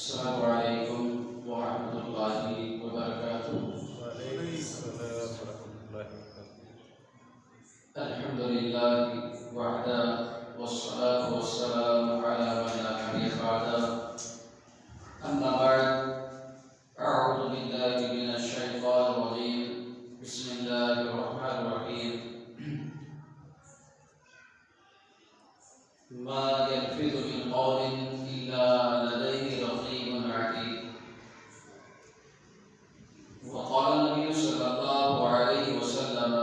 السلام علیکم ورحمۃ اللہ وبرکاتہ۔ وعلیکم السلام ورحمۃ اللہ وبرکاتہ۔ الحمد للہ وحدہ والصلاة والسلام علی من لا نبی بعدہ، اما بعد، اعوذ باللہ من الشیطان الرجیم، بسم اللہ الرحمن الرحیم۔ ما يلفظ من قول الا لديه رقیب عتید۔ وقال النبي صلى الله عليه وسلم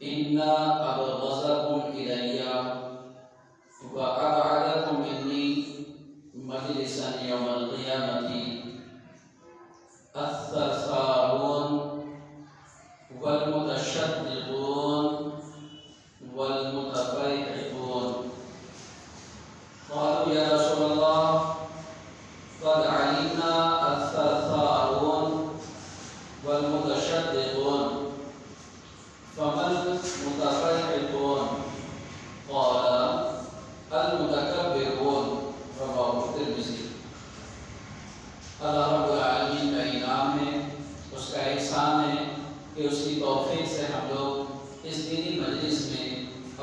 إن أبغضكم إلي وأبعدكم مني مجلسا يوم القيامة الثرثارون والمتشدقون والمتفيحقون۔ قالوا يا رسول الله قد علمنا الثرثارون والمتشدقون فما المتفيحقون؟ قال المتكبرون، رواه الترمذی۔ اللہ رب العالمین کا انعام ہے، اس کا احسان ہے کہ اس کی توفیق سے ہم لوگ اس دینی مجلس میں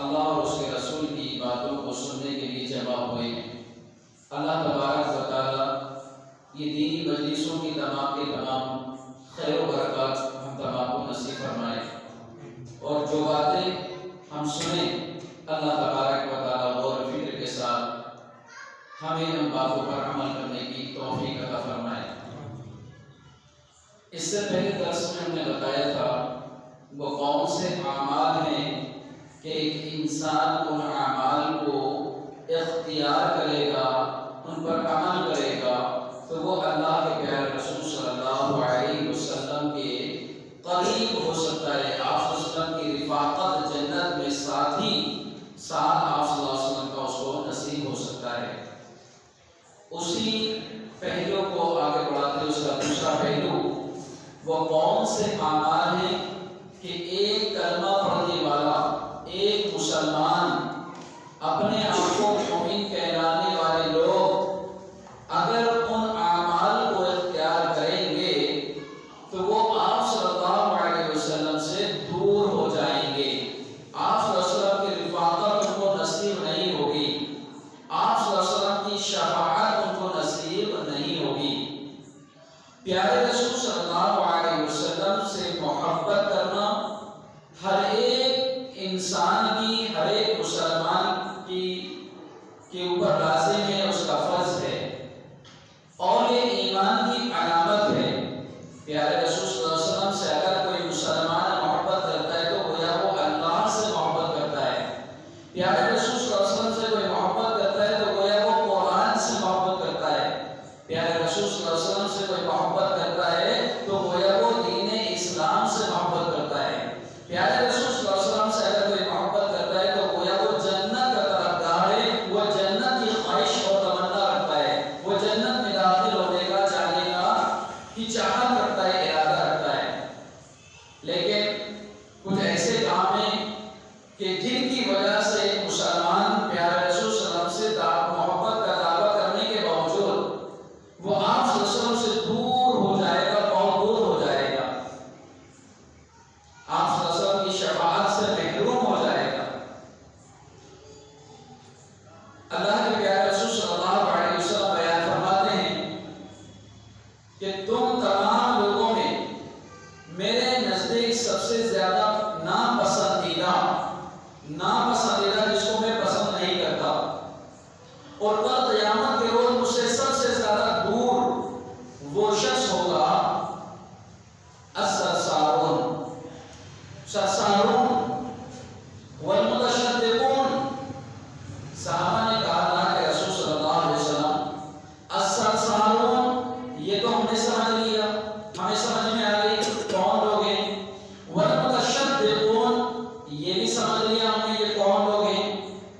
اللہ اور اس کے رسول کی باتوں کو سننے کے لیے جمع ہوئے ہیں۔ اللہ تبارک و تعالیٰ یہ دینی مجلسوں کی تمام کے تمام خیر و برکات ہم تمام کو نصیب فرمائے، اور جو باتیں ہم سنیں اللہ تبارک و تعالیٰ غور و فکر کے ساتھ ہمیں ان باتوں پر عمل کرنے کی توفیق عطا فرمائے۔ اس سے پہلے درس میں ہم نے بتایا تھا وہ کون سے اعمال ہیں کہ ایک انسان ان اعمال کو اختیار کرے گا، ان پر عمل کرے گا تو وہ اللہ کے پیارے رسول صلی اللہ علیہ وسلم کے قریب ہو سکتا ہے، آپ صلی اللہ علیہ وسلم کی رفاقت جنت میں ساتھ آپ صلی اللہ علیہ وسلم کا اس کو نصیب ہو سکتا ہے۔ اسی پہلو کو آگے بڑھاتے اس کا دوسرا پہلو وہ کون سے اعمال ہیں کہ ایک کلمہ پڑھنے والا، ایک مسلمان، اپنے آپ کو مومن کہلانے والے لوگ اگر ان اعمال کو اختیار کریں گے تو وہ آپ صلی اللہ علیہ وسلم سے دور ہو جائیں گے، آپ صلی اللہ علیہ وسلم کی رفاقت ان کو نصیب نہیں ہوگی، آپ صلی اللہ علیہ وسلم کی شفاعت ان کو نصیب نہیں ہوگی۔ پیارے رسول صلی اللہ علیہ وسلم سے محبت کرنا ہر ایک انسان کی، ہر ایک مسلمان کے اوپر لازم ہے، اس کا فرض ہے، اور یہ ایمان کی علامت ہے۔ پیارے رسول صلی اللہ علیہ وسلم سے اگر کوئی مسلمان محبت کرتا ہے تو گویا وہ اللہ سے محبت کرتا ہے۔ پیارے رسول صلی اللہ علیہ وسلم سے کوئی محبت کرتا ہے تو گویا وہ قرآن سے محبت کرتا ہے۔ پیارے رسول صلی اللہ علیہ وسلم سے کوئی محبت کرتا ہے تو گویا وہ دین اسلام سے محبت کرتا ہے۔ پیارے رسول صلی اللہ علیہ وسلم سے اگر کوئی محبت کرتا ہے تو گویا وہ جنت کا طلبگار ہے، وہ جنت کی خواہش اور تمنا رکھتا ہے، وہ جنت میں داخل ہونے کا، جانے کا کی چاہت رکھتا ہے، ارادہ رکھتا ہے۔ لیکن کچھ ایسے کام ہیں کہ جن کی وجہ سے مسلمان پیارے رسول صلی اللہ علیہ وسلم سے محبت کا دعویٰ کرنے کے باوجود وہ آپ صلی اللہ علیہ وسلم سے دور ہو جائے گا، بہت دور ہو جائے گا، آپ صلی اللہ علیہ وسلم کی شفاعت سے محروم ہو جائے گا۔ اللہ کے پیارے رسول صلی اللہ علیہ وسلم بیان فرماتے ہیں کہ تم تمام لوگوں میں میرے نزدیک سب سے زیادہ ناپسندیدہ جس کو میں پسند نہیں کرتا، اور کل قیامت کے روز مجھ سے سب سے زیادہ دور وہ شخص ہوگا السرسارون، سرسارون والمتشدقون۔ صحابہ نے کہا اللہ کے رسول صلی اللہ علیہ وسلم السرسارون یہ تو ہم نے سمجھ لیا، ہمیں سمجھ میں آ گئی کون لوگ ہیں، والمتشدقون یہ بھی سمجھ لیا ہم نے یہ کون لوگ ہیں،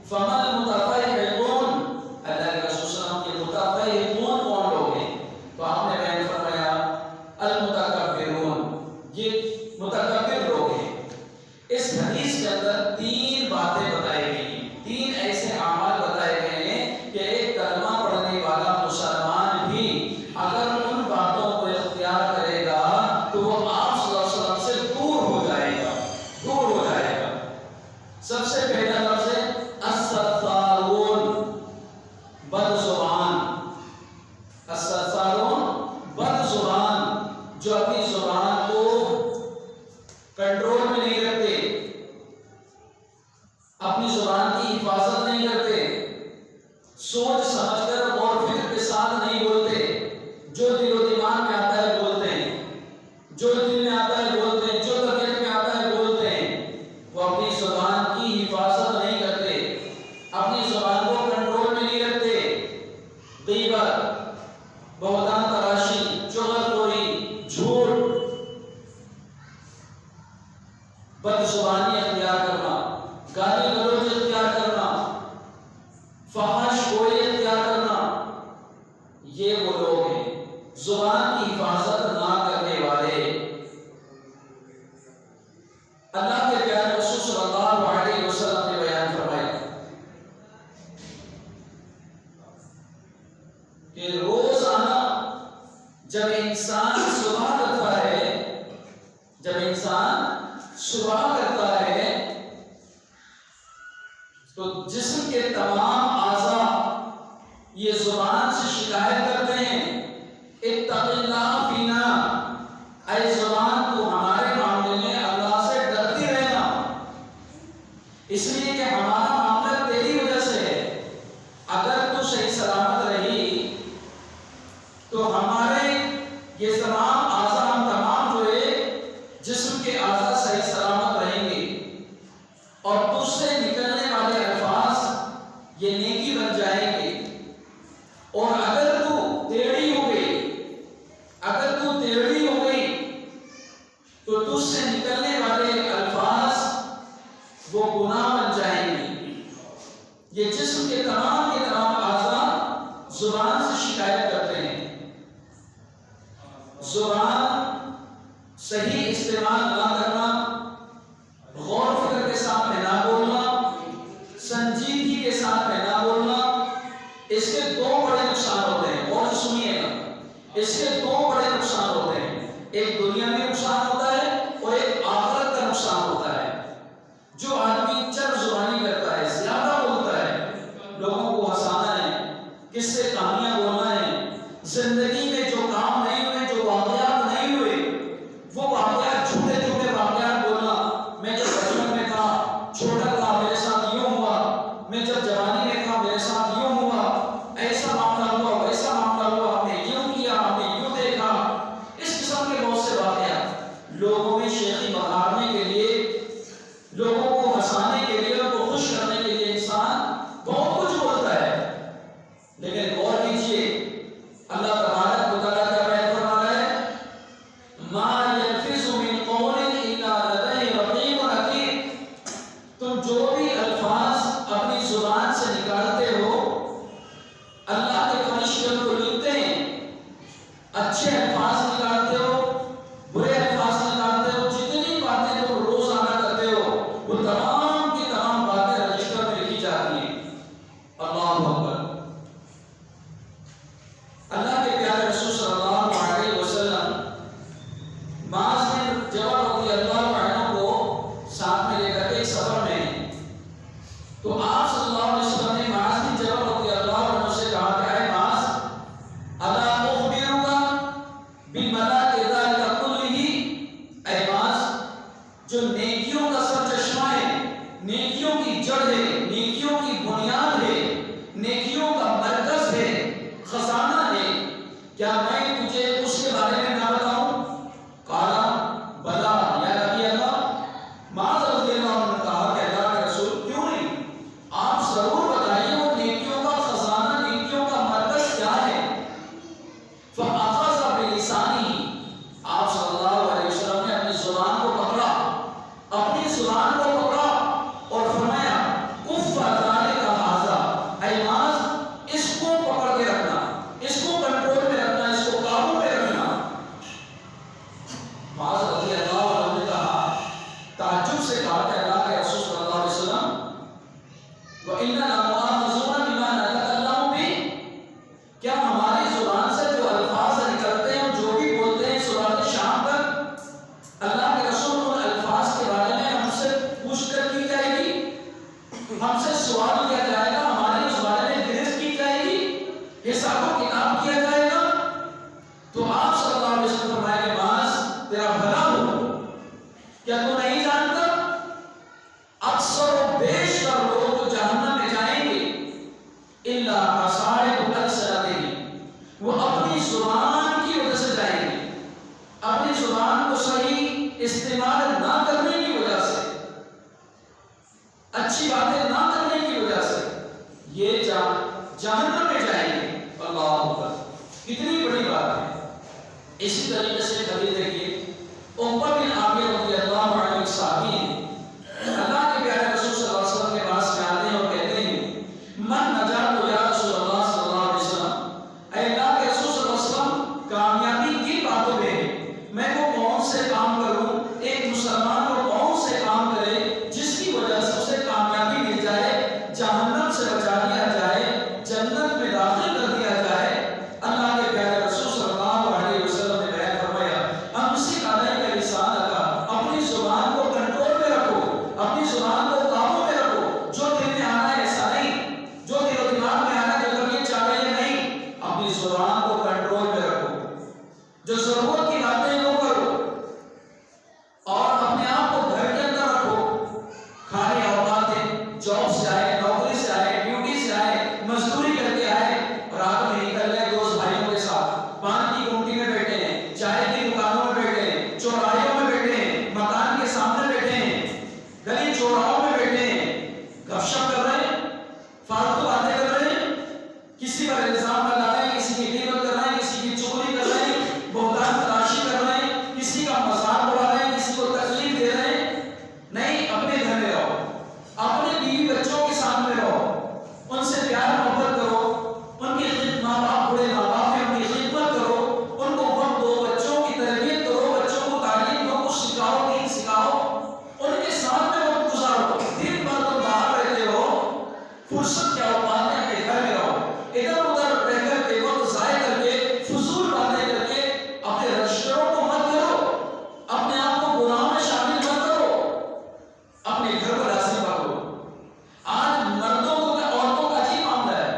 فما المتفیحقون اللہ کے سوچ سمجھ کر اور فکر کے ساتھ نہیں بولتے، جو دل و دماغ میں آتا ہے بولتے ہیں، جو دل میں آتا ہے بولتے ہیں، جو طبیعت میں آتا ہے بولتے ہیں۔ وہ اپنی زبان کی حفاظت نہیں کرتے، اپنی زبان کو کنٹرول میں نہیں رکھتے۔ غیبت، بہتان تراشی، چغلخوری، جھوٹ، بد زبانی اختیار کرنا، گالی گلوچ اختیار کرنا، فحش گوئی اختیار کرنا، یہ وہ لوگ ہیں زبان کی حفاظت نہ کرنے والے۔ اللہ کے پیارے رسول صلی اللہ علیہ وسلم نے بیان فرمایا کہ روزانہ جب انسان صبح کرتا ہے، جب انسان صبح کرتا ہے تو جسم کے تمام اعضاء یہ زبان سے شکایت کرتے ہیں، اتق اللہ فینا، اے زبان تو ہمارے معاملے میں اللہ سے ڈرتی رہنا، اس لیے کہ ہمارا معاملہ تیری وجہ سے ہے۔ اگر تو صحیح سلامت رہی تو ہمارے یہ تمام اعضاء، ہم تمام جو ہے جسم کے اعضاء صحیح سلامت رہیں گے، اور تجھ سے نکلنے والے الفاظ یہ نیکی بن جائیں گے۔ اور اگر تو ٹیڑھی ہو گئی، اگر تو ٹیڑھی ہو گئی تو تجھ سے نکلنے والے الفاظ وہ گناہ بن جائیں گے۔ یہ جسم کے تمام اعضاء زبان سے شکایت کرتے ہیں۔ زبان صحیح استعمال نہ کرنا، غور فکر کے ساتھ میں نہ بولنا، سنجیدگی کے ساتھ میں نہ بولنا، اس کے دو بڑے نقصان ہوتے ہیں، اور سنیے گا، اس کے دو بڑے نقصان ہوتے ہیں، ایک دنیاوی نقصان ہوتا ہے اور ایک آخرت کا نقصان ہوتا ہے۔ جو آدمی چر زبانی کرتا ہے، زیادہ بولتا ہے، لوگوں کو ہنسانا ہے، کس سے کہانیاں بولنا ہے، زندگی میں جو کام نہیں ہوئے، جو واقعات نہیں ہوئے، وہ واقعات جھوٹے جھوٹے واقعات بولنا، میں جب بچپن میں تھا، چھوٹا تھا، میرے ساتھ یوں ہوا، میں جب جوانی میں تھا میرے ساتھ یوں ہوا، ایسا معاملہ ہوا، ویسا معاملہ ہوا، ہم نے یوں کیا، ہم نے یوں دیکھا، اس قسم کے بہت سے واقعات لوگوں میں شیخی بڑھانے کے لیے، لوگوں کو ہنسانے کے لیے، ان کو خوش کرنے کے لیے انسان بہت کچھ بولتا ہے۔ لیکن غور کیجیے، اللہ تبارک و تعالیٰ کا مصائب السنتہم، وہ اپنی زبان کی وجہ سے جائیں گے، اپنی زبان کو صحیح استعمال نہ کرنے کی وجہ سے، اچھی باتیں نہ کرنے کی وجہ سے یہ جہنم میں جائیں گے۔ اللہ اکبر، کتنی بڑی بات ہے۔ اسی طریقے سے کبھی دیکھیے عقبہ بن عامر رضی اللہ عنہ صحابی اللہ کے پیارے رسول صلی اللہ علیہ وسلم کے پاس میں آتے ہیں اور کہتے ہیں من نجات یا رسول اللہ صلی اللہ علیہ وسلم، اے اللہ کے رسول صلی اللہ علیہ وسلم، کامیابی کن باتوں میں ہے؟ میں وہ کون سے کام کروں، ایک مسلمان وہ کون سے کام کرے جس کی وجہ سے اسے کامیابی مل جائے، جہنم سے بچا دیا جائے، جنت میں داخل کر دیا جائے۔ اللہ کے پیارے رسول صلی اللہ علیہ وسلم نے بیان فرمایا امسک علیک لسانک، اپنی زبان کو کنٹرول میں رکھو، اپنی زبان کو قابو میں رکھو، جو دل میں آنا ہے ایسا نہیں، جو دل و دماغ میں آنا جو کبھی چاہے یہ نہیں، اپنی زبان کو کنٹرول میں رکھو، جو ضرورت کی باتیں وہ کرو، اور اپنے آپ کو گھر کے اندر رکھو، کھانے اوقات جاب سے آئے، نوکری سے آئے، ڈیوٹی سے آئے، مزدوری کر کے آئے، رات میں نکل گئے دوست بھائیوں کے ساتھ، پان کی گھونٹی میں بیٹھے ہیں، چائے کی دکانوں میں بیٹھے ہیں، چوراہوں میں بیٹھے ہیں، مکان کے سامنے بیٹھے ہیں، گلی چوراہوں میں بیٹھے ہیں، گپ شپ کر رہے ہیں، فالتو باتیں کر رہے ہیں، کسی پر الزام لگا رہے ہیں، کسی کی غیبت کر رہے ہیں، کسی کی چغلی کر رہے ہیں، بہتان تراشی کر رہے ہیں، کسی کا مذاق اڑا رہے ہیں، کسی کو تکلیف دے رہے ہیں۔ نہیں، اپنے گھر میں رہو، اپنے بیوی بچوں کے سامنے رہو، ان سے پیار محبت کرو، ان کی خدمت، ماں باپ بوڑھے ماں باپ ہیں ان کی خدمت کرو، ان کو وقت دو، بچوں کی تربیت کرو، بچوں کو تعلیم دو، کچھ سکھاؤ، دین سکھاؤ، ان کے ساتھ میں وقت گزارو۔ دن بھر تم باہر رہتے ہو، فرصت کے اوقات میں اپنے گھر میں رہو، ادھر ادھر رہ کر کے وقت ضائع کر کے فضول باتیں کر کے اپنے رشتوں کو مت کرو، اپنے آپ کو گناہوں میں شامل مت کرو، اپنے گھر کو لازم رکھو۔ آج مردوں کو عورتوں کا عجیب معاملہ ہے،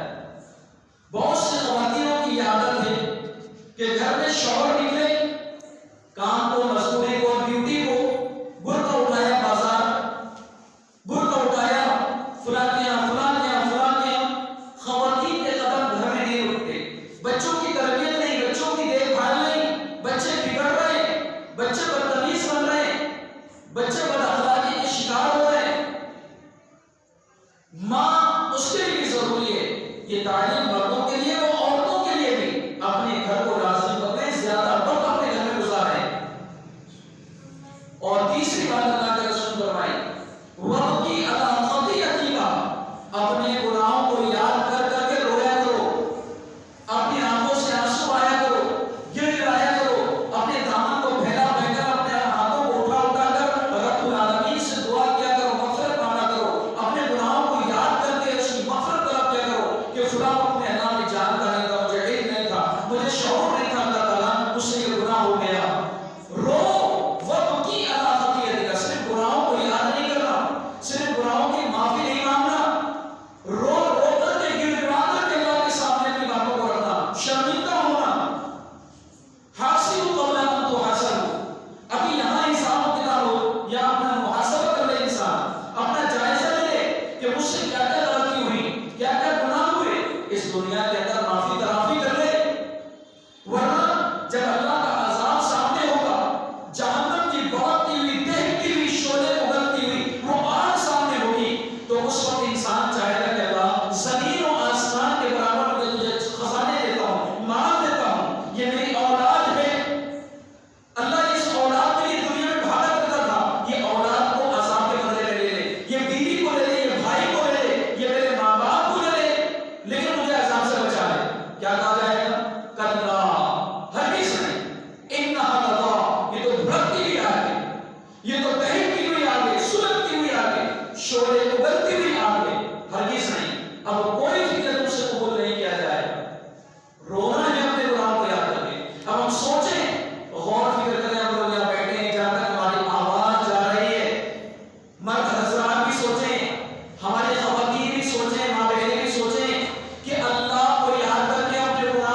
بہت سی خواتینوں کی یہ عادت ہے کہ گھر میں شوہر نکلے، کام کو، مزدوری کو، ڈیوٹی کو، برقع اٹھایا بازار، برقع اٹھایا فلاں کے یہاں، فلاں کے یہاں، فلاں کے یہاں، خواتین کے قدم گھر میں نہیں رکتے، بچوں کی تربیت نہیں، بچوں کی دیکھ بھال نہیں، بچے بگڑ رہے ہیں، بچے بدتمیز بن رہے ہیں، بچے بد اخلاقی کے شکار ہو رہے ہیں۔ ماں اس کے لیے بھی ضروری ہے، یہ تعلیم مردوں کے لیے وہ عورتوں کے لیے بھی، اپنے گھر کو لازم بنائیں، زیادہ وقت اپنے گھر میں گزاریں۔ اور تیسری بات اللہ کے رسول فرمائی وَبْكِ عَلَىٰ خَطِيئَتِكَ، اپنے گناہوں کو یاد کر کر کے رویا کرو، اپنی آنکھوں سے آنسو آیا کرو، گر گرایا کرو، اپنے دامن کو پھیلا پھیلا کر، اپنے ہاتھوں کو اٹھا اٹھا کر رب العالمین سے دعا کیا کرو، مغفرت مانگا کرو، اپنے گناہوں کو یاد کر کے اس کی مغفرت طلب کیا کرو کہ فلاں وقت میں اللہ نے جانتا نہیں تھا، مجھے علم نہیں تھا، مجھے شعور نہیں تھا، اللہ تعالیٰ مجھ سے یہ گناہ ہو گیا۔ رو وَبْكِ عَلَىٰ خَطِيئَتِكَ، صرف گناہوں کو یاد نہیں کرنا، صرف گناہوں کی معافی نہیں مانگنا، رو رو کر کے، گر گرا کر کے اللہ کے سامنے اپنی باتوں کو رکھنا، شرمندہ ہونا۔ حاسبوا قبل ان تحاسبوا، ابھی یہاں حساب و کتاب ہو یا اپنا محاسبہ کر لے، انسان اپنا جائزہ لے لے کہ مجھ سے کیا کیا غلطی ہوئی، کیا کیا گناہ ہوئے، اس دنیا کے اندر معافی ترافی کر لے، ورنہ جب اللہ کا عذاب سامنے ہوگا، جہنم کی بڑھتی ہوئی، دہتی ہوئی، شعلے اگلتی ہوئی وہ آگ سامنے ہوگی، تو اس وقت انسان چاہے گا کہ اللہ زمین و آسمان کے برابر میں تجھے خزانے دیتا ہوں، مال دیتا ہوں، یہ میری اولاد ہے۔ اللہ اس اولاد کے لیے دنیا میں بھاگا کرتا تھا، یہ اولاد کو عذاب کے بدلے میں لے لے، یہ بیوی کو لے لے، یہ بھائی کو لے لے، یہ میرے ماں باپ کو لے لے، لیکن مجھے عذاب سے بچا لے۔ کیا کہا جائے گا؟ کلا، ہرگز نہیں، انہا لظیٰ، یہ تو بھڑکتی ہوئی آگ ہے، یہ تو دہتی ہوئی آگ ہے، سلگتی ہوئی آگ ہے، شعلے اگلتی ہوئی آگ ہے، ہرگز نہیں۔ اب کوئی فکر تم سے قبول نہیں کیا جائے گا، رونا ہے اپنے گناہوں کو یاد کر کے۔ اب ہم سوچیں، غور فکر کریں، ہم لوگ یہاں بیٹھے ہیں، جہاں تک ہماری آواز جا رہی ہے، مرد حضرات بھی سوچیں، ہماری خواتین بھی سوچیں، ماں بہنیں بھی سوچیں کہ اللہ کو یاد کر کے اپنے گناہوں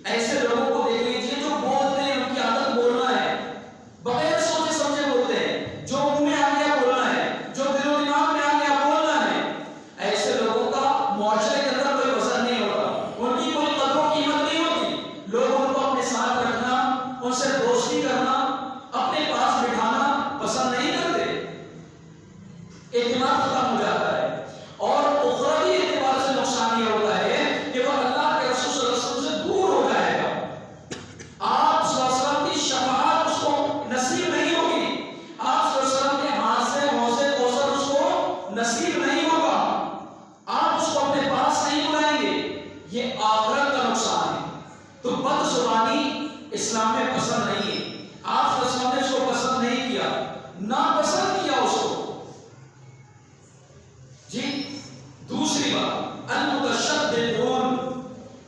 ایسے لوگوں کو دیکھ لیجیے جو بولتے ہیں، ان کی عادت بولنا ہے، بغیر سوچے سمجھے بولتے ہیں، جو منہ میں آ گیا بولنا ہے، جو دل و دماغ میں آ گیا بولنا ہے. ایسے لوگوں کا معاشرے کے اندر کوئی وزن نہیں ہوتا، ان کی کوئی قدر و قیمت نہیں ہوتی. لوگ ان کو اپنے ساتھ رکھنا، ان سے دوستی کرنا، اپنے پاس بٹھانا پسند نہیں کرتے. اعتماد ختم ہو جاتا ہے. اور اخروی اعتبار سے نقصان یہ ہوتا ہے کہ وہ اللہ کے رسول صلی اللہ علیہ وسلم سے دور ہو جائے گا. آپ صلی اللہ علیہ وسلم کی شفاعت اس کو نصیب نہیں ہوگی. آپ صلی اللہ علیہ وسلم کے ہاتھ سے حوض کوثر اس کو نصیب نہیں ہوگا. آپ اس کو اپنے پاس نہیں بلائیں گے. یہ آخرت کا نقصان ہے. تو بد زبانی اسلام میں پسند نہیں ہے. آپ صلی اللہ علیہ وسلم نے اس کو پسند نہیں کیا، ناپسند کیا اس کو. جی دوسری بات، المتشددون،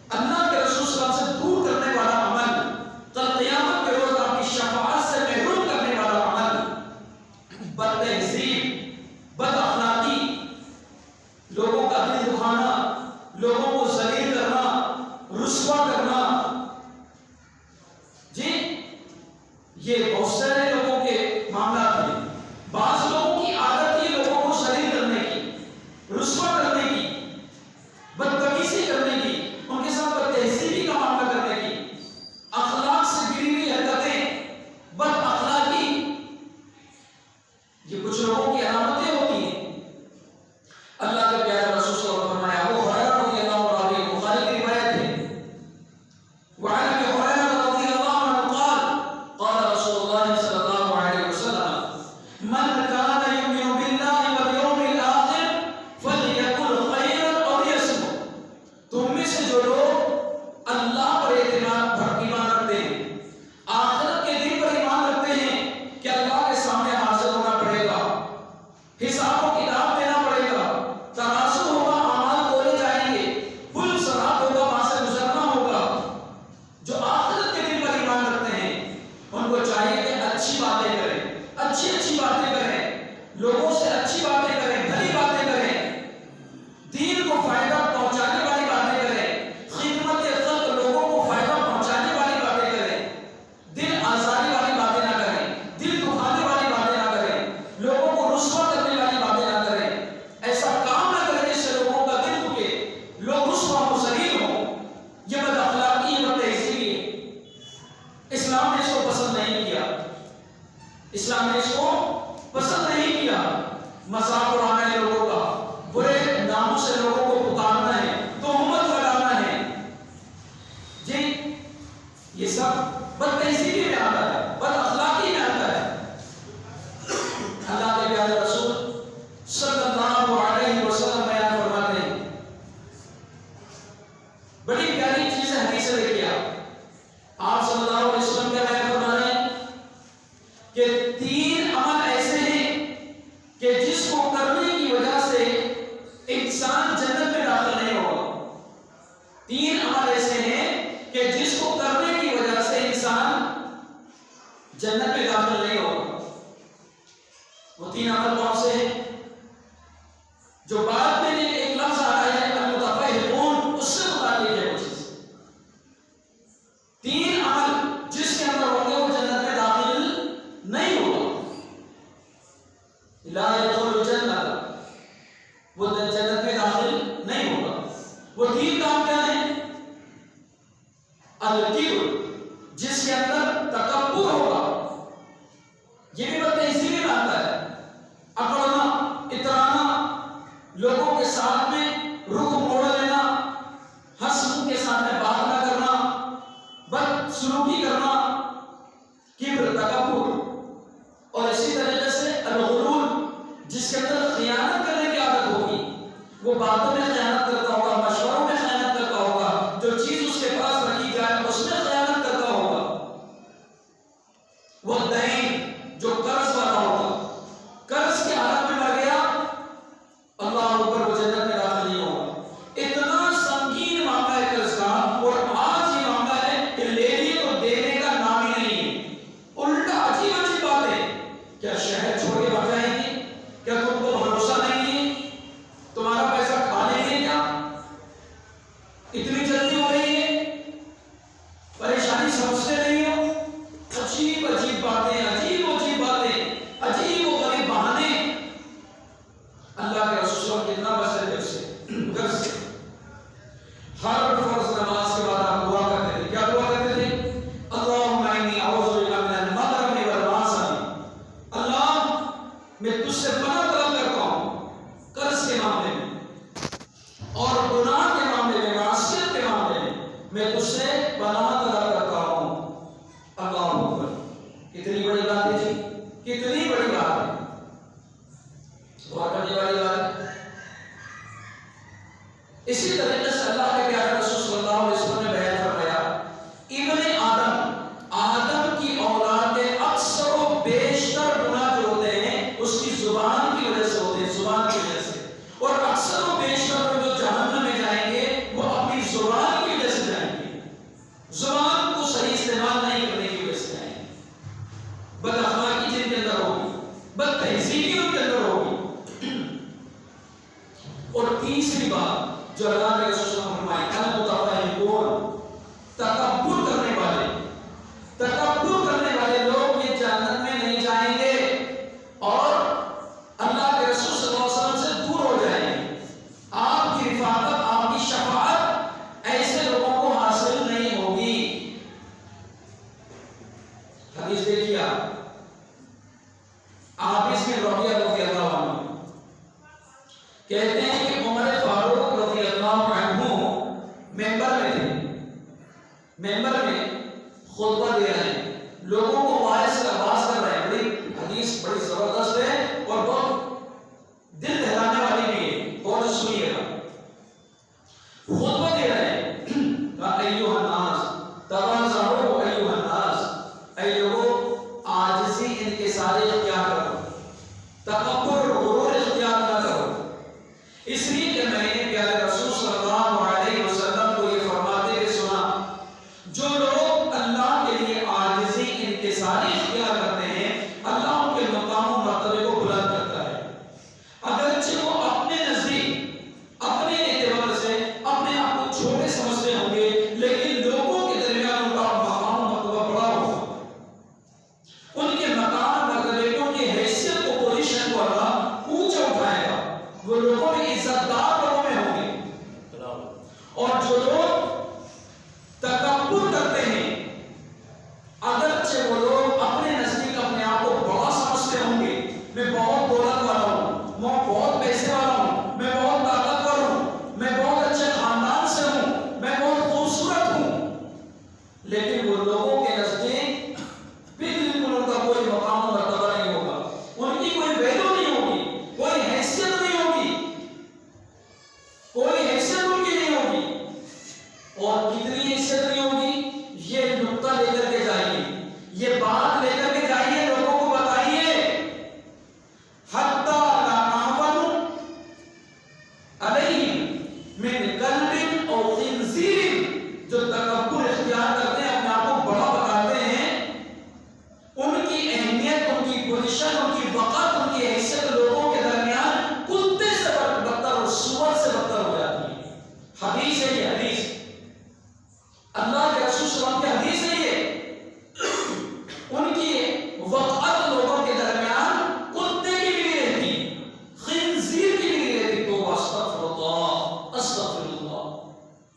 اللہ کے رسول صلی اللہ علیہ وسلم سے دور کرنے والا عمل، کل قیامت کے روز آپ کی شفاعت سے محروم کرنے والا عمل، بد تہذیب، بد اخلاقی، لوگوں کا دل دکھانا، لوگوں کو ذلیل کرنا، رسوا کرنا. جی یہ بہت سارے لوگوں کے معاملات ہیں. بعض لوگوں کی عادت یہ لوگوں کو ذلیل کرنے کی، رسوا کرنے کی، بدتمیزی کرنے کی، ان کے ساتھ بدتہذیبی کا معاملہ کرنے کی، اخلاق سے گری ہوئی حرکتیں، بد اخلاقی، یہ کچھ لوگوں کی علامتیں ہوتی ہیں. اللہ کے پیارے رسول صلی اللہ علیہ وسلم نے فرمایا، ابو ہریرہ رضی اللہ عنہ، بخاری کی روایت ہے، وعن ابی ہریرہ رضی اللہ عنہ قال قال رسول اللہ صلی اللہ علیہ وسلم من كان يؤمن بالله واليوم الآخر فليقل خيرا أو ليصمت. تم میں سے جو لوگ اللہ پر ایمان رکھتے ہیں، آخرت کے دن پر ایمان رکھتے ہیں کہ اللہ کے سامنے حاضر ہونا پڑے گا، حساب و کتاب دینا پڑے گا، ترازو ہوگا، اعمال تولے جائیں گے، پل صراط ہوگا، وہاں سے گزرنا ہوگا. جو آخرت کے دن پر ایمان رکھتے ہیں ان کو چاہیے کہ اچھی باتیں کریں، اچھی باتیں کریں، لوگوں سے اچھی باتیں کریں، بھلی باتیں کریں، دین کو فائدہ پہنچانے والی باتیں کریں، خدمت خلق، لوگوں کو فائدہ پہنچانے والی باتیں کریں، دل آزاری والی باتیں نہ کریں، دل دکھانے والی باتیں نہ کریں، لوگوں کو رسوا کرنے والی باتیں نہ کریں. ایسا کام نہ کریں جس سے لوگوں کا دل دکھے، لوگ رسوا ہو، ذلیل ہو. یہ بد اخلاقی، یہ بد تہذیبی ہے. اسلام نے اس کو پسند نہیں کیا. اسلام نے اس کو پسند نہیں کیا. مذاق اڑانا ہے لوگوں کا، برے ناموں سے لوگوں کو پکارنا ہے، تہمت لگانا ہے. جی یہ سب بد تہذیبی میں آتا ہے، بد اخلاقی میں آتا ہے. اللہ کے پیارے رسول صلی اللہ علیہ وسلم بیان فرماتے ہیں، بڑی پیاری چیز ہے، حدیث دیکھیے آپ صلی اللہ علیہ وسلم کیا بیان فرما رہے ہیں کہ 3 عمل ایسے ہیں کہ جس کو کرنے کی وجہ سے انسان جنت میں داخل نہیں ہوگا. 3 عمل ایسے ہیں کہ جس کو کرنے کی وجہ سے انسان جنت میں داخل نہیں ہوگا. وہ 3 عمل کون سے ہیں؟ جو بعد میں ایک لفظ آیا ہے المتفہمون، اس سے متعلق ہے وہ چیز. 3 عمل جس کے اندر ہوں گے وہ جنت میں داخل نہیں ہوگا. لا يدخل الجنہ، وہ جنت میں داخل نہیں ہوگا. وہ 3 کام کیا ہیں؟ الکبر، جس کے اندر تکبر ہوگا، یہ بھی بد تہذیبی میں آتا ہے. اکڑنا، اترانا، لوگوں کے ساتھ میں رخ موڑ لینا، ہنس کے ساتھ میں بات نہ کرنا، بد سلوکی کرنا، کبر، تکبر. اور اسی طریقے سے الغرور، جس کے اندر خیانت کرنے کی عادت ہوگی، وہ باتوں میں خیانت کرتا ہوگا، مشوروں میں خیانت کرتا ہوگا، جو چیز اس کے پاس رکھی جائے اس میں خیانت کرتا ہوگا. پناہ طلب کرتا ہوں۔ اللہ اکبر، کتنی بڑی بات ہے جی، کتنی بڑی بات ہے، غور کرنے والی بات ہے۔ اسی طریقے سے اللہ کے پیارے رسول صلی اللہ علیہ وسلم نے بیان فرمایا، ابن آدم کی اولاد کے اکثر و بیشتر گناہ جو ہوتے ہیں اس کی زبان کی وجہ سے ہوتے ہیں، زبان کی وجہ سے، اور اکثر و بیشتر جو جہنم میں جائیں گے وہ اپنی زبان کی وجہ سے جائیں گے، زبان کو صحیح استعمال نہیں کرنے کی وجہ سے جائیں گے، بد اخلاقی جن کے اندر ہوگی، بد تہذیبی ان کے اندر ہوگی۔ اور تیسری بات جو اللہ کے رسول صلی اللہ علیہ وسلم نے فرمائی، المتفاہمون، تکبر کرنے والے، تکبر کرنے والے لوگ یہ جنت میں نہیں جائیں گے اور اللہ کے رسول صلی اللہ علیہ وسلم سے دور ہو جائیں گے۔ آپ کی رفاقت، آپ کی شفاعت ایسے لوگوں کو حاصل نہیں ہوگی۔ حدیث دیکھیے آپ اس میں رضی اللہ عنہ کہتے ہیں کہ عمر فاروق رضی اللہ عنہ ممبر میں تھے، ممبر میں خطبہ دے رہے ہیں، لوگوں کو واعظ کر رہے ہیں۔ بڑی حدیث بڑی زبردست ہے اور بہت دل دہلانے والی بھی ہے، غور سے سنیے گا۔ خطبہ دے رہے ہیں، ایھا الناس تواضعوا ایھا الناس، اے لوگوں عاجزی انکساری اختیار کرو، تکبر غرور اختیار نہ کرو، اس لیے کہ میں نے پیارے رسول صلی اللہ علیہ وسلم کو یہ فرماتے ہوئے سنا، جو لوگ اللہ کے لیے عاجزی انکساری اختیار کرتے ہیں اللہ ان کے مقام و مرتبے کو بلند کرتا ہے، اگرچہ وہ اپنے نزدیک اپنے اعتبار سے اپنے آپ کو چھوٹے سمجھتے ہوں گے لیکن لوگوں کے درمیان ان کا مقام و مرتبہ بڑا ہوگا، ان کے مقام و مرتبے کو، ان کی حیثیت کو، پوزیشن کو اللہ اونچا اٹھائے گا، وہ لوگوں میں عزت دار لوگوں میں ہوں گے۔ اور جو لوگ تکبر کرتے ہیں اگرچہ وہ لوگ اپنے نزدیک اپنے آپ کو بڑا سمجھتے ہوں گے، میں بہت دولت والا ہوں، میں بہت پیسے والا ہوں، میں بہت طاقتور ہوں، میں بہت اچھے خاندان سے ہوں، میں بہت خوبصورت ہوں، لیکن وہ لوگوں کے نزدیک بالکل ان کا کوئی مقام و مرتبہ نہیں ہوگا، ان کی کوئی ویلیو نہیں ہوگی، کوئی حیثیت نہیں ہوگی، کوئی حیثیت ان کی نہیں ہوگی۔ اور کتنی حیثیت نہیں ہوگی، یہ نقطہ لے کر کے جائیے، یہ بات لے کر کے جائیے، لوگوں کو بتائیے، حتی لا آمن علیہم من قلب او خنزیر، جو تکبر اختیار کرتے ہیں، اپنے آپ کو بڑا بتاتے ہیں، ان کی اہمیت، ان کی پوزیشن، ان کی وقت، ان کی حیثیت لوگوں کے درمیان کتے سے بدتر اور سور سے بدتر ہو جاتی ہے۔ حدیث ہے یہ، حدیث اللہ کے رسول صلی اللہ علیہ وسلم کی حدیث ہے یہ، ان کی وقت لوگوں کے درمیان کتے کی بھی رہتی، خنزیر کی بھی رہتی۔ تو استغفر اللہ، استغفر اللہ،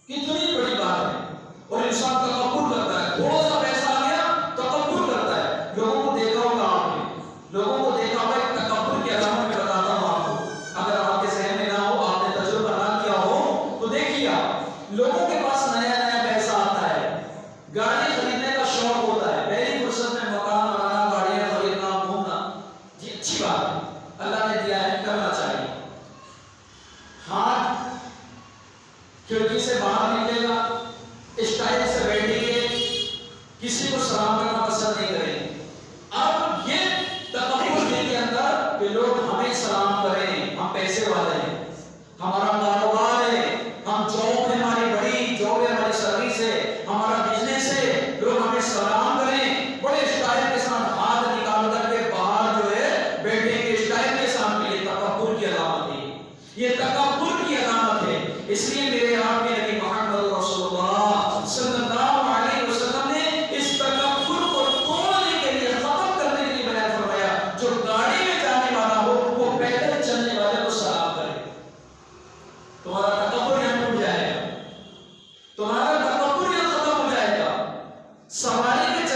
کتنی بڑی بات ہے۔ اور انسان تکبر کرتا ہے، تھوڑا سا پیسہ آ گیا تکبر کرتا ہے۔ لوگوں کو دیکھا ہوگا آپ نے، لوگوں کو دیکھا ہوگا، ایک تکبر کی علامت میں بتاتا ہوں آپ کو، اگر آپ کے ذہن میں نہ ہو، آپ نے تجربہ نہ کیا ہو تو دیکھیے آپ، لوگوں کے پاس نیا نیا پیسہ آتا ہے، گاڑی خریدنے کا شوق ہوتا ہے، پہلی فرصت میں مکان بنانا، گاڑیاں خریدنا، گھومنا، یہ اچھی بات ہے، اللہ نے دیا ہے، کرنا چاہیے۔ ہاتھ کھڑکی سے باہر نکلے گا، اسٹائل سے بیٹھیں گے، کسی کو سلام کرنا پسند نہیں کریں گے۔ اب یہ تکبر دل کے اندر کہ لوگ ہمیں سلام کریں، ہم پیسے والے ہیں، ہمارا کاروبار ہے، ہم جاب ہے، ہماری بڑی جاب ہے، ہماری سروس ہے، ہمارا بزنس ہے، لوگ ہمیں سلام کریں، بڑے اسٹائل کے ساتھ ہاتھ نکال کر کے باہر جو ہے بیٹھیں گے اسٹائل کے ساتھ، یہ تکبر کی علامت ہے، یہ تکبر کی علامت ہے۔ اس لیے میرے آپ کے نبی محمد رسول اللہ صلی اللہ علیہ وسلم نے اس تکبر کو توڑنے کے لیے، ختم کرنے کے لیے بیان فرمایا، جو گاڑی میں جانے والا ہو وہ پیدل چلنے والے کو سلام کرے، تمہارا تکبر یہاں ٹوٹ جائے گا، تمہارا تکبر یہاں ختم ہو جائے گا۔ سواری میں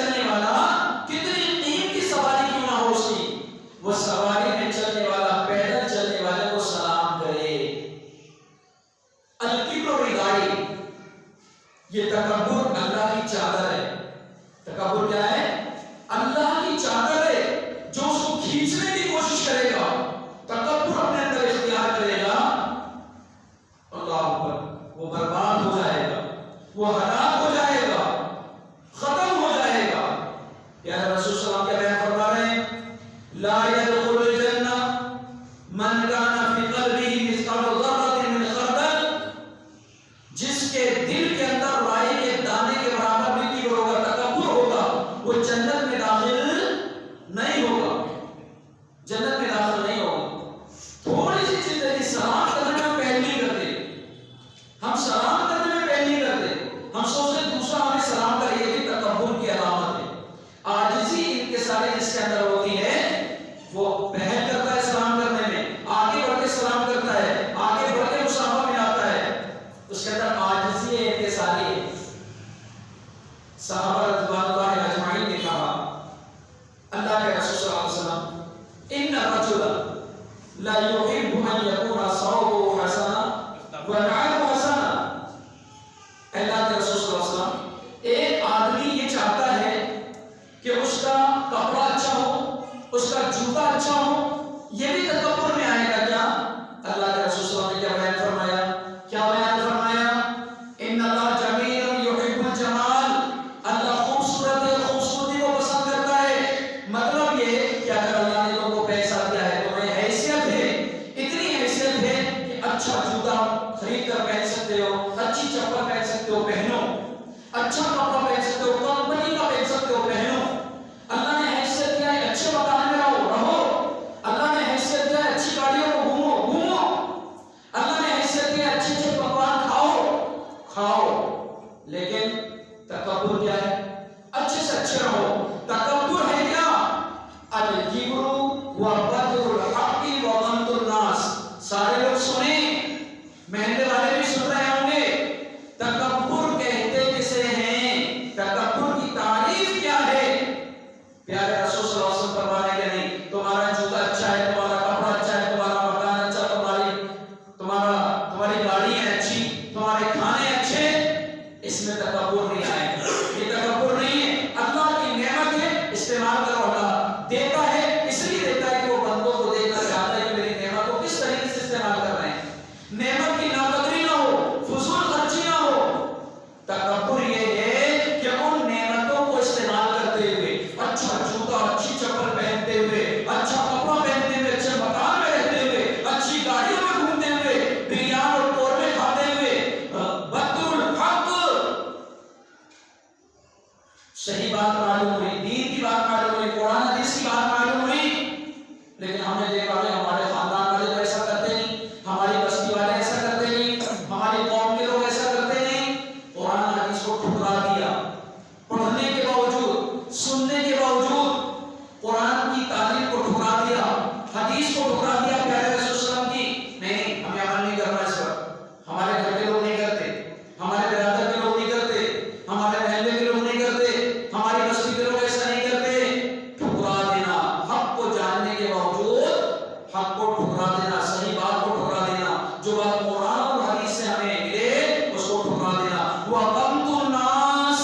صحابہ رضوان اجمعین نے کہا اللہ کے رسول صلی اللہ علیہ وسلم ان الرجل لا يحب ان يكون صوبه حسنا ونعله حسنا. اللہ کے رسول صلی اللہ علیہ وسلم ایک آدمی یہ چاہتا ہے کہ اس کا کپڑا اچھا ہو، اس کا جوتا اچھا ہو، یہ بھی تکبر میں آئے گا کیا؟ اللہ کے رسول صلی اللہ علیہ وسلم نے کیا بیان فرمایا؟ کیا بیان فرمایا؟ ان اللہ جمیل یحب الجمال، اللہ خوبصورت ہے، خوبصورتی کو پسند کرتا ہے. مطلب یہ کہ اگر اللہ نے تم کو پیسہ دیا ہے، تمہیں حیثیت ہے، اتنی حیثیت ہے کہ اچھا جوتا خرید کر پہن سکتے ہو، اچھی چپل پہن سکتے ہو، پہنو، اچھا کپڑا پہن سکتے ہو، کمپنی کا پہن سکتے ہو، پہنو. اللہ نے حیثیت دیا ہے اچھے مکان میں رہو. اللہ نے حیثیت دیا ہے اچھی گاڑیوں کو گھومو. اللہ نے حیثیت دیا ہے اچھے اچھے پکوان کھاؤ. لیکن تکبر کیا ہے؟ اچھے سے اچھے رہو. تکبر ہے کیا؟ الکبر وبطر الحق وغمط الناس. سارے لوگ سنیں، محلے والے بھی سن رہے ہوں گے. تکبر کہتے کسے ہیں؟ تکبر کی تعریف کیا ہے؟ پیارے رسول صلی اللہ علیہ وسلم فرمانے کے نہیں تمہارا جوتا اچھا ہے، تمہارا کپڑا اچھا ہے، تمہارا مکان اچھا، تمہاری گاڑی ہے اچھی، تمہارے کھانے اچھے، اس میں تکبر نہیں آئے گا. یہ تکبر نہیں ہے. اللہ کی نعمت ہے، استعمال کرو. اللہ دیتا ہے، اس لیے دیتا ہے کہ وہ بندوں کو دیکھنا چاہتا ہے کہ میری نعمت کو کس طریقے سے استعمال کر رہے ہیں. نعمت کی ناقدری نہ ہو، فضول خرچی نہ ہو. تکبر یہ ہے کہ ان نعمتوں کو استعمال کرتے ہوئے، اچھا جوتا، اچھی چپل پہنتے ہوئے، اچھا کپڑا پہنتے ہوئے، اچھے مکان میں رہتے ہوئے، اچھی گاڑیوں میں گھومتے ہوئے، بریان اور قورمے کھاتے ہوئے، بطر الحق. صحیح بات معلوم ہوئی، دین کی بات معلوم ہوئی، قرآن حدیث کی بات معلوم ہوئی، لیکن ہم نے دیکھا ہے ہمارے خاندان والے تو ایسا کرتے نہیں، ہماری بستی والے ایسا کرتے نہیں، ہماری قوم کے لوگ ایسا کرتے نہیں. قرآن حدیث کو ٹھکرا دیا. پڑھنے کے باوجود، سننے کے باوجود قرآن کی تعلیم کو ٹھکرا دیا، حدیث کو ٹھکرا دیا پیارے رسول صلی اللہ علیہ وسلم کی. نہیں، ہمیں عمل نہیں کرنا اس پر. ہمارے گھر کے لوگ نہیں کرتے، ہمارے برادر کے لوگ نہیں کرتے، ہمارے محلے کے لوگ نہیں کرتے، ہماری بستی کے لوگ ایسا نہیں کرتے. ٹھکرا دینا، حق کو جاننے کے باوجود حق کو ٹھکرا دینا، صحیح بات کو ٹھکرا دینا، جو بات قرآن اور حدیث سے ہمیں ملے اس کو ٹھکرا دینا. وَغَمْطُ النَّاسِ،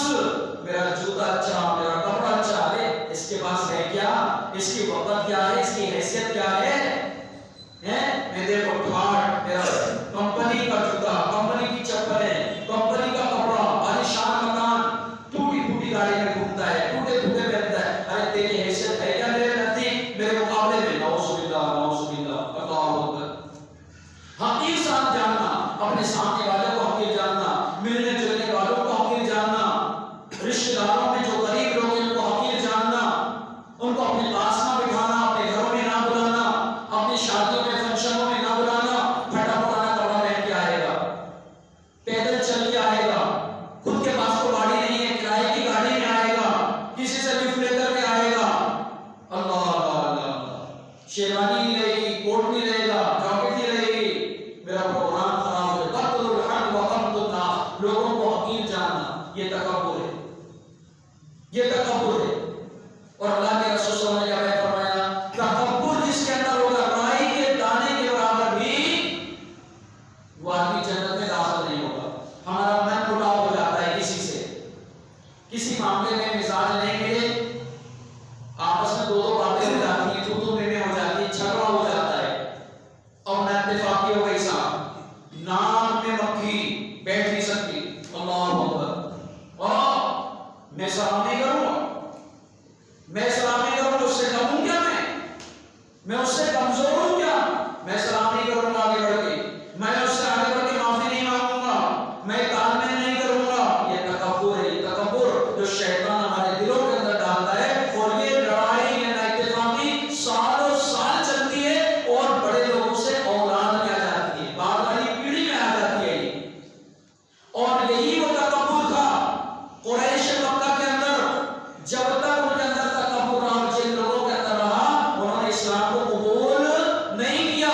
میرا جوتا اچھا، میرا کپڑا اچھا، ارے اس کے پاس ہے کیا؟ اس کی وقت کیا ہے؟ اس کی حیثیت کیا ہے؟ میں دیکھو ٹھاٹ، میرا کمپنی کا جوتا، کمپنی کی چپل ہے، کمپنی کا کپڑا، عالیشان مکان، ٹوٹی پھوٹی گاڑی میں گھومتا ہے، ٹوٹے پھوٹے پہنتا ہے. ارے تیری حیثیت ہے کیا میرے نزدیک، میرے مقابلے میں؟ نعوذ باللہ، نعوذ باللہ، اللہ اکبر. حقیر ساتھ جاننا، اپنے سامنے والوں کو حقیر جاننا، ملنے جلنے والوں کو حقیر جاننا، رشتہ داروں میں جو غریب لوگ ہیں ان کو حقیر جاننا، ان کو اپنے پاس نہ بٹھانا، اپنے گھروں میں نہ بلانا، اپنی شادیوں میں، فنکشنوں میں نہ بلانا. پھٹا پرانا کپڑا پہن کے آئے گا، پیدل چل کے آئے گا، خود کے پاس تو گاڑی نہیں ہے، کرائے کی گاڑی میں آئے گا، کسی سے لفٹ لے کر کے آئے گا. اللہ اللہ اللہ، شیروانی نہیں رہے گی، کوٹ نہیں رہے گا، جاکٹ نہیں رہے گی. میرا پروگرام خراب ہے. بطر الحق وغمط الناس، لوگوں کو حقیر جاننا، یہ تکبر ہے، یہ تکبر ہے. اور اللہ کے رسول صلی اللہ علیہ وسلم نے کیا فرمایا؟ تکبر جس کے اندر ہوگا رائی کے دانے کے برابر بھی، وہ آدمی جنت میں داخل نہیں ہوگا. ہمارا من مٹاؤ ہو جاتا ہے کسی سے، کسی معاملے میں مزاج نہیں ملے، آپس میں دو باتیں ہو جاتی ہیں، تو میں ہو جاتی ہے، جھگڑا ہو جاتا ہے، اور نہ اتفاقی ہو گئی صاحب، ناک میں مکھی بیٹھ نہیں سکتی. اللہ اکبر. میں سلام نہیں کروں گا، میں سلام نہیں کروں گا، اس سے کم ہوں کیا؟ میں اس سے کمزور ہوں کیا؟ میں سلام نہیں کروں گا آگے بڑھ کے، میں اس سے آگے بڑھ کے معافی نہیں مانگوں گا، میں تال میں نہیں کروں گا. یہ تکبر ہے. یہ تکبر جو شیطان ہمارے دلوں کے اندر ڈالتا ہے، اور یہ لڑائی یا نہ اتفاقی سالوں سال چلتی ہے، اور بڑے لوگوں سے اولاد میں آ جاتی ہے، بعد والی پیڑھی میں آ جاتی ہے. اور یہی وہ تکبر تھا قریش مکہ کے اندر. جب تک ان کے اندر تکبر رہا، جن لوگوں کے اندر رہا، انہوں نے اسلام کو قبول نہیں کیا.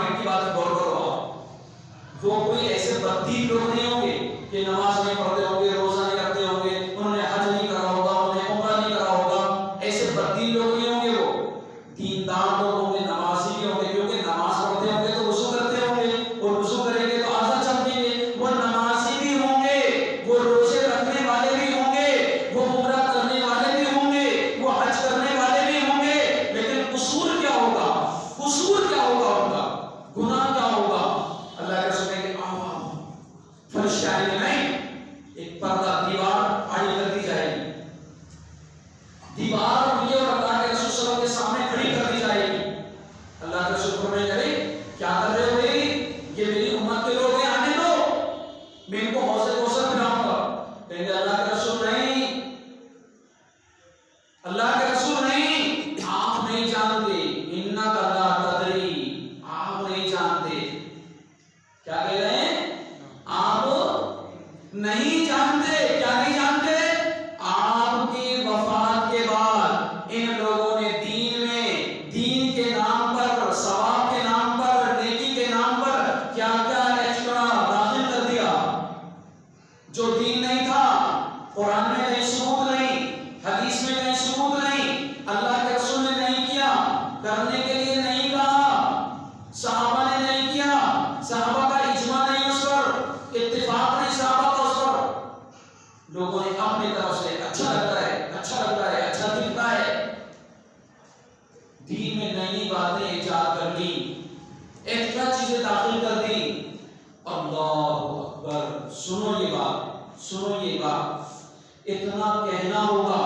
مائنڈ کی بات غور کرو آپ، وہ کوئی ایسے بددین لوگ نہیں ہوں گے کہ نماز نہیں پڑھتے ہوں گے، روزہ نہیں رکھتے ہوں گے، انہوں نے حج نہیں کرا ہوگا، انہوں نے عمرہ نہیں کرا ہوگا، ایسے بددین لوگ نہیں ہوں گے، وہ دیندار لوگ ہوں گے، نمازی بھی ہوں گے، کیونکہ نماز پڑھتے ہوں گے تو وضو کرتے ہوں گے، اور وضو کریں گے تو آزاد چمکیں گے، وہ نمازی بھی ہوں گے، وہ روزے رکھنے والے بھی ہوں گے، وہ عمرہ کرنے والے بھی ہوں گے، وہ حج کرنے والے بھی ہوں گے، لیکن قصور کیا ہوگا؟ قصور کیا ہوگا ان کا؟ گناہ کیا ہوگا؟ اللہ کے رسول نے کہا فرش آئے گی نہیں، ایک پردہ دیوار آڑی کر دی جائے گی، دیوار ان کے اور اللہ کے رسول صلی اللہ علیہ وسلم کے سامنے کھڑی کر دی جائے گی۔ اللہ کے رسول فرمائے کرے کیا کر رہے ہو بھائی؟ یہ میری امت کے لوگ ہیں، آنے دو، میں ان کو حوض کوثر پلاؤں گا۔ کہیں گے اللہ کے رسول نہیں، اللہ کے رسول نہیں، آپ نہیں جانتے، انک لا تدری، آپ نہیں جانتے۔ کیا کہہ رہے ہیں؟ آپ نہیں جانتے، کیا نہیں جانتے؟ آپ کی وفات کے بعد ان لوگوں نے دین میں، دین کے نام پر، ثواب کے نام پر، نیکی کے نام پر کیا کیا ایکسٹرا داخل کر دیا جو دین نہیں تھا۔ قرآن میں کہیں ثبوت نہیں، حدیث میں کہیں ثبوت نہیں، اللہ کے رسول نے نہیں کیا، کرنے کے لیے نہیں کہا، صحابہ نے نہیں کیا، صحابہ کا اجماع نہیں اس پر، اتفاق نہیں صحابہ کا اس پر، لوگوں نے اپنی طرف سے اچھا لگتا ہے، اچھا لگتا ہے، اچھا دکھتا ہے، دین میں نئی باتیں ایجاد کر لی، ایکسٹرا چیزیں داخل کر دی۔ اللہ اکبر، سنو یہ بات، سنو یہ بات، اتنا کہنا ہوگا،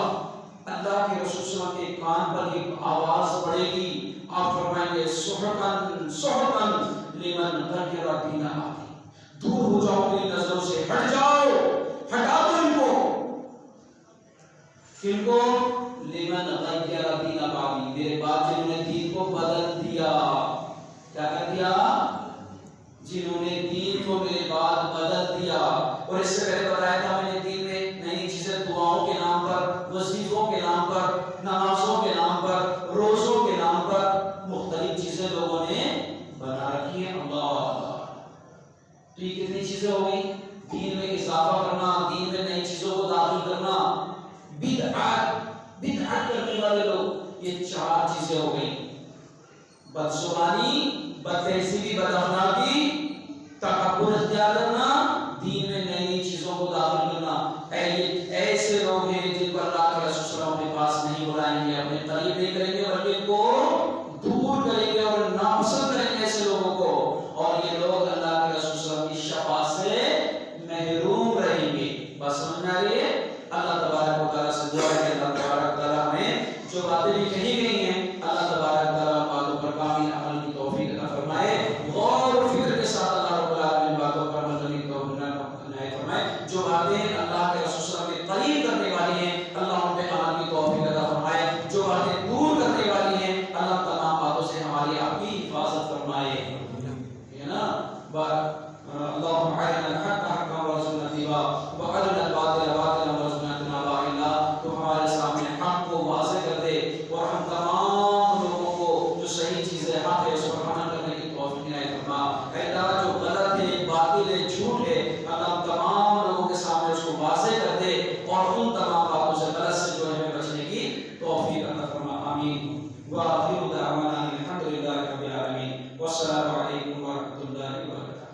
اللہ کے رسول صلی اللہ علیہ وسلم کے کان پر ایک آواز پڑے گی، آپ فرمائیں گے سحقاً سحقاً لمن غیر دین آتی، دور ہو جاؤ میری نظروں سے، ہٹ جاؤ، ہٹا دو ان کو، کن کو؟ لمن غیر دین آتی، میرے بعد جنہوں نے دین کو بدل دیا، کیا کر دیا؟ جنہوں نے دین کو میرے بعد بدل دیا۔ اور اس سے پہلے بتایا تھا میں نے دین میں نئی چیزیں دعاؤں کے نام پر، وظیفوں کے نام پر، نمازوں کے نام پر، روزوں کے نام پر مختلف چیزیں لوگوں نے بنا رکھی ہیں۔ اللہ، تو یہ کتنی چیزیں ہو گئی؟ دین میں اضافہ کرنا، دین میں نئی چیزوں کو داخل کرنا، بدعت کرنے والے لوگ، یہ چار چیزیں ہو گئی: بدزبانی، بد تہذیبی، بد اخلاقی، تکبر اختیار کرنا، دین میں نئی نئی چیزوں کو داخل کرنا۔ ایسے لوگ ہیں جن کو اللہ کے رسول صلی اللہ علیہ وسلم اپنے پاس نہیں بلائیں گے، اپنے قریب نہیں کریں گے، بلکہ ان کو دور کریں گے اور ناپسند کریں گے ایسے لوگوں کو، اور یہ لوگ اللہ کے رسول صلی اللہ علیہ وسلم کی شفاعت سے محروم رہیں گے۔ بس سمجھ میں آ رہی ہے؟ اللہ تبارک و تعالیٰ سے دعا ہے کہ اللہ تبارک و تعالیٰ ہمیں جو باتیں بھی کہی گئی ہیں، اللہ تبارک و تعالیٰ باتوں پر کامل عمل کی توفیق عطا فرمائے، غور و فکر کے ساتھ اللہ رب العالمین باتوں پر عمل کرنے کی توفیق عنایت فرمائے۔ جو باتیں اللہ کے رسول صلی اللہ علیہ وسلم کے قریب کرنے والی ہیں، اللہ ان پہ عمل کی توفیق عطا فرمائے، جو باتیں دور کرنے والی ہیں، اللہ تمام باتوں سے ہماری آپ کی حفاظت فرمائے، ہے نا؟ اللهم ارنا الحق حقا وارزقنا اتباعه وارنا الباطل باطلا وارزقنا اجتنابه۔ تو ہمارے سامنے حق کو واضح کر دے اور ہم تمام لوگوں کو جو صحیح چیزیں حق ہے اس پر عمل کرنے کی توفیق عنایت فرما۔ اے اللہ، جو غلط ہے، باطل ہے، جھوٹ ہے، اللہ ہم تمام لوگوں کے سامنے اس کو واضح کر دے اور ان تمام باتوں سے، غلط سے جو ہمیں بچنے کی توفیق عطا فرما۔ آمین۔ وآخر دعوانا الحمد للہ رب العالمین، والسلام علیکم ورحمۃ اللہ۔